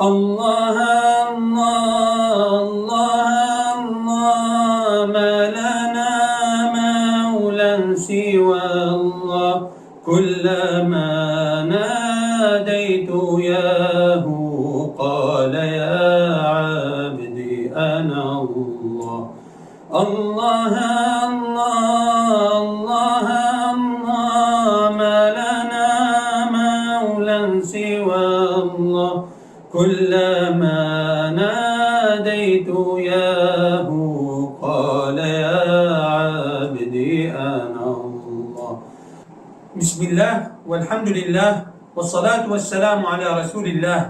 الله الله الله الله ما لنا مولى سوى الله كلما ناديت ياه قال يا عبدي أنا الله الله الله الله الله ما لنا مولى سوى الله كلما ناديت ياه قال يا عبدي أنا الله. بسم الله والحمد لله والصلاة والسلام على رسول الله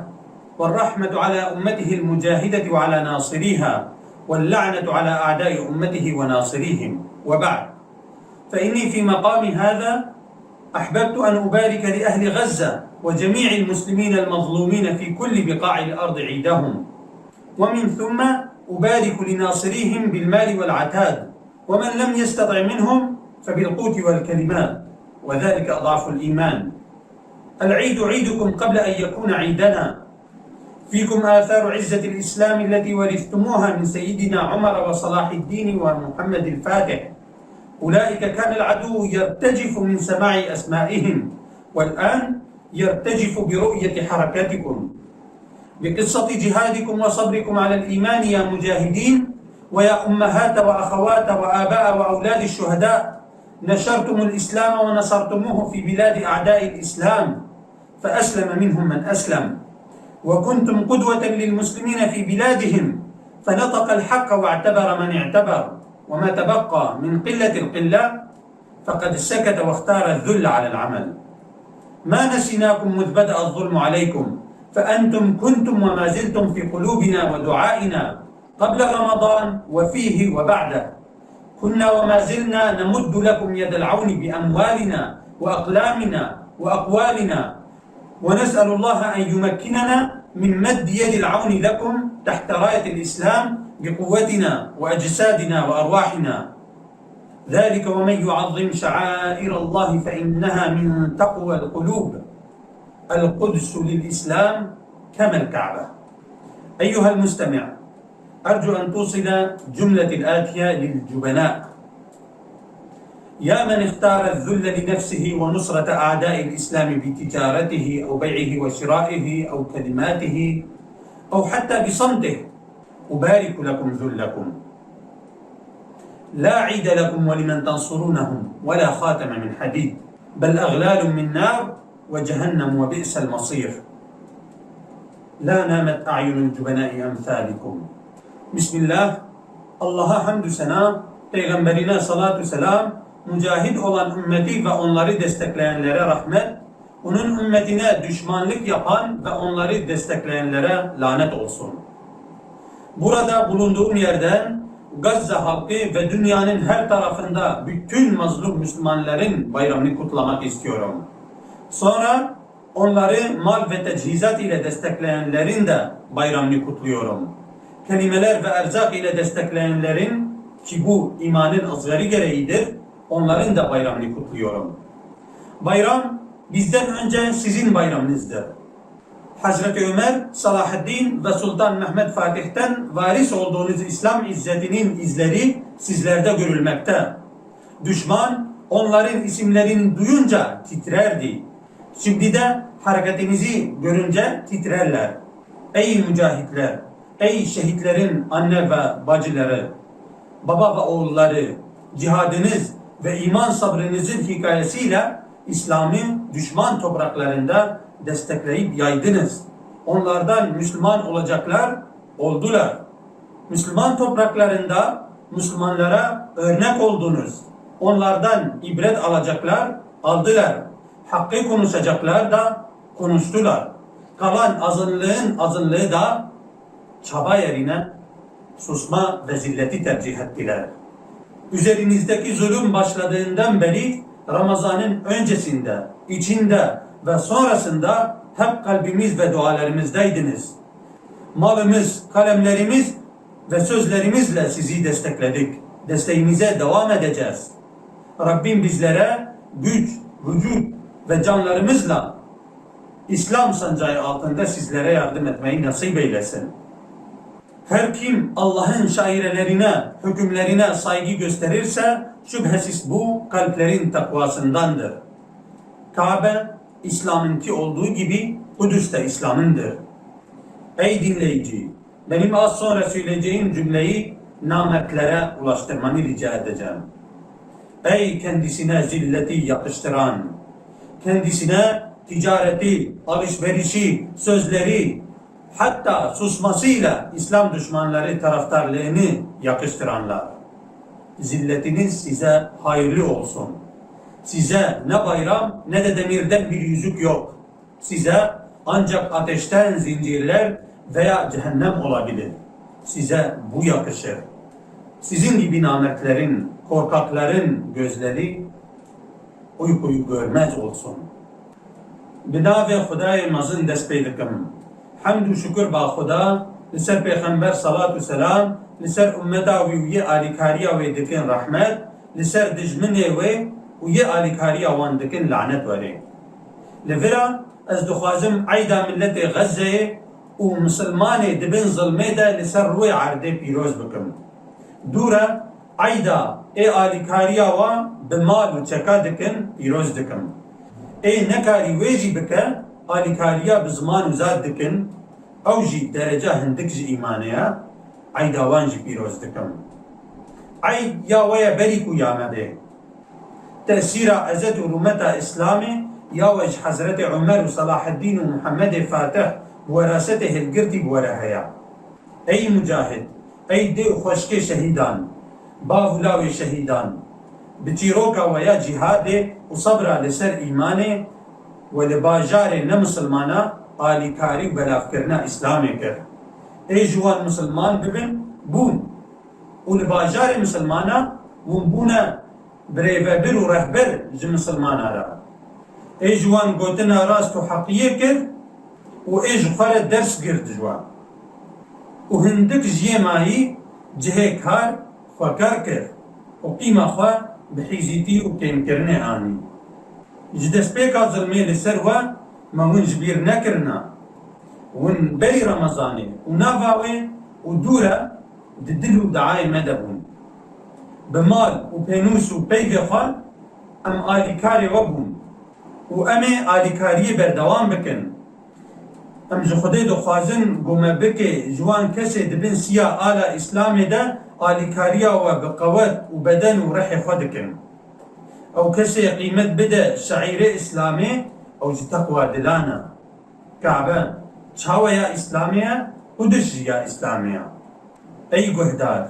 والرحمة على أمته المجاهدة وعلى ناصريها واللعنة على أعداء أمته وناصريهم، وبعد، فإني في مقام هذا أحببت أن أبارك لأهل غزة وجميع المسلمين المظلومين في كل بقاع الأرض عيدهم، ومن ثم أبارك لناصريهم بالمال والعتاد، ومن لم يستطع منهم فبالقوت والكلمات، وذلك أضعف الإيمان. العيد عيدكم قبل أن يكون عيدنا، فيكم آثار عزة الإسلام التي ورثتموها من سيدنا عمر وصلاح الدين ومحمد الفاتح. أولئك كان العدو يرتجف من سماع أسمائهم، والآن يرتجف برؤية حركاتكم. بقصة جهادكم وصبركم على الإيمان يا مجاهدين، ويا أمهات وأخوات وآباء وأولاد الشهداء، نشرتم الإسلام ونصرتموه في بلاد أعداء الإسلام، فأسلم منهم من أسلم، وكنتم قدوة للمسلمين في بلادهم، فنطق الحق واعتبر من اعتبر، وما تبقى من قلة القلة فقد سكت واختار الذل على العمل. ما نسيناكم مذ بدأ الظلم عليكم، فأنتم كنتم وما زلتم في قلوبنا ودعائنا قبل رمضان وفيه وبعده. كنا وما زلنا نمد لكم يد العون بأموالنا وأقلامنا وأقوالنا، ونسأل الله أن يمكننا من مد يد العون لكم تحت راية الإسلام بقوتنا وأجسادنا وأرواحنا. ذلك ومن يعظم شعائر الله فإنها من تقوى القلوب. القدس للإسلام كما الكعبة. أيها المستمع، أرجو أن توصل جملة الآتية للجبناء: يا من اختار الذل لنفسه ونصرة أعداء الإسلام بتجارته أو بيعه وشرائه أو كلماته أو حتى بصمته، أبارك لكم ذلكم. لا عيد لكم ولمن تنصرونهم ولا خاتم من حديد، بل أغلال من نار وجهنم وبئس المصير. لا نامت أعين الجبناء أمثالكم. بسم الله. Allah'a hamdü sena, Peygamberine salatu selam, mücahid olan ümmeti ve onları destekleyenlere rahmet, onun ümmetine düşmanlık yapan ve onları destekleyenlere lanet olsun. Burada bulunduğum yerden Gazze halkı ve dünyanın her tarafında bütün mazlum Müslümanların bayramını kutlamak istiyorum. Sonra onları mal ve tecihizat ile destekleyenlerin de bayramını kutluyorum. Kelimeler ve erzak ile destekleyenlerin, ki bu imanın asgari gereğidir, onların da bayramını kutluyorum. Bayram bizden önce sizin bayramınızdır. Hazreti Ömer, Salahaddin ve Sultan Mehmed Fatih'ten varis olduğunuz İslam izzetinin izleri sizlerde görülmekte. Düşman onların isimlerini duyunca titrerdi. Şimdi de hareketinizi görünce titrerler. Ey mücahitler, ey şehitlerin anne ve bacıları, baba ve oğulları, cihadınız ve iman sabrınızın hikayesiyle İslam'ı düşman topraklarında destekleyip yaydınız. Onlardan Müslüman olacaklar oldular. Müslüman topraklarında Müslümanlara örnek oldunuz. Onlardan ibret alacaklar aldılar. Hakkı konuşacaklar da konuştular. Kalan azınlığın azınlığı da çaba yerine susma ve zilleti tercih ettiler. Üzerinizdeki zulüm başladığından beri Ramazan'ın öncesinde, içinde ve sonrasında hep kalbimiz ve dualarımızdaydınız. Malımız, kalemlerimiz ve sözlerimizle sizi destekledik. Desteğimize devam edeceğiz. Rabbim bizlere güç, vücut ve canlarımızla İslam sancağı altında sizlere yardım etmeyi nasip eylesin. Her kim Allah'ın şairelerine, hükümlerine saygı gösterirse şüphesiz bu kalplerin takvasındandır. Kabe, İslam'ınki olduğu gibi Kudüs de İslam'ındır. Ey dinleyici, benim az sonra söyleyeceğim cümleyi namertlere ulaştırmanı rica edeceğim. Ey kendisine zilleti yakıştıran, kendisine ticareti, alışverişi, sözleri, hatta susmasıyla İslam düşmanları taraftarlığını yakıştıranlar. Zilletiniz size hayırlı olsun. Size ne bayram ne de demirden bir yüzük yok. Size ancak ateşten zincirler veya cehennem olabilir. Size bu yakışır. Sizin gibi namertlerin, korkakların gözleri uykuyu görmez olsun. Binave Xudayê mezin dest pê dikim. Hamd û şükür ba Xuda, li ser Pêxember salat û selam, li ser ummeta wî û yê alîkariya wê dikin rahmet, li ser dijminê wê û yê alîkariya wan dikin lanet were. Li vira ez dixwazim eyda milletê Xezeyê û Misilmanê dibin zilmê de li ser rûyê erdê pîroz bikim. Dûre eyda ê alîkariya wan bi mal û çeka dikin pîroz dikim. Ê nekarî wê jî bike, alîkariya bi ziman û zat dikin, ew jî derece hindik ji îmanê ye, eyda wan jî pîroz dikim. Eyda we ye berî ku ya me bê. Tesîra ezet û rûmeta İslamê ya we ji Hezretê Ömer û Salaheddîn û Muhammedê Fatih werasetê hilgirtî bi were heye. Ey mücahid, ey dê û xweşkê şehîdan, bav û lawê şehîdan, bi çîroka we ya cihadê û sabra li ser îmanê ve li bajarê nemusilmana alîkarî û belavkirina İslamê kir. Ê ji wan musilman bibin, bûn. û li bajarê musilmana hûn bûne birêvebir û rehber ji musilmana re. Ê ji wan gotina rast û heqiyê kir û ê ji xwe re ders girt ji wan. û hindik ji yê mayî cihê kar xwekar kir û qîma xwe bi hîzîtî û kêmkirinê anî. Ji destpêka zilmê li ser we me hûn ji bîr nekirina. Hûn berî Remezanê û nava wê û dûre di dil û diyayê me de bûn. Bi mal û pênûs û peyvê xwe em alîkarê we bûn û em ê alîkariyê berdewam bikin. Em ji Xwedê dixwazin ku me bikê ji wan kesê dibin siya ala İslamê de alîkariya we bi qewet û beden û rihê xwe dikin. Ew kesê qîmet bide şeîrê İslamê, ew ji teqwa dilan e. Kabe çawa ya İslamê ye, Kudüs jî ya İslamê ye. Ey guhdar,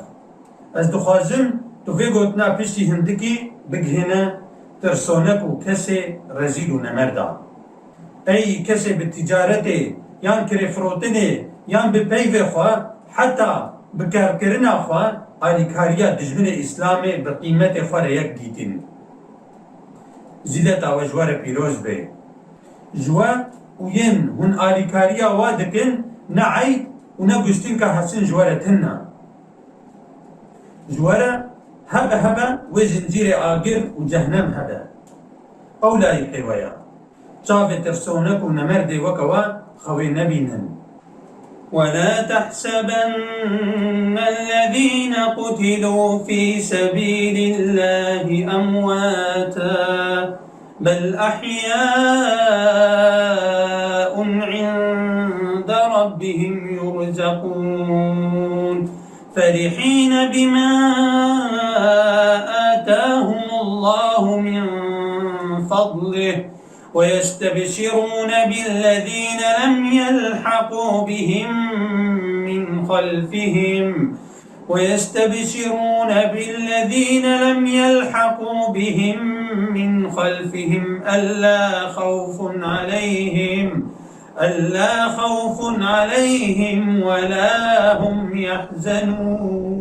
ez dixwazim tu vê gotina piştî hindikî bigihîne tirsonek û kesê rezîl û nemerda. Ey kesê bi ticaretê yan kirêfirotinê yan bi peyvê xwe heta bi karkirina xwe alîkariya dijminê İslamê bi qîmetê xwe re yek dîtin. Zîleta we ji we re pîroz bê. Ji we û yên hûn alîkariya we dikin, ne eyb û ne guştînka hesin ji we re tin ne. Ji we re hebe hebe wê zincîrê agir û cehennem hebe. Ew layîqê we ye. Çavê tirsonek û nemerdê weke we xewê nebînin. ولا تحسبن الذين قتلوا في سبيل الله أمواتا بل أحياء عند ربهم يرزقون فرحين بما آتاهم الله من فضله ويستبشرون بالذين لم يلحقوا بهم من خلفهم ألا خوف عليهم ولا هم يحزنون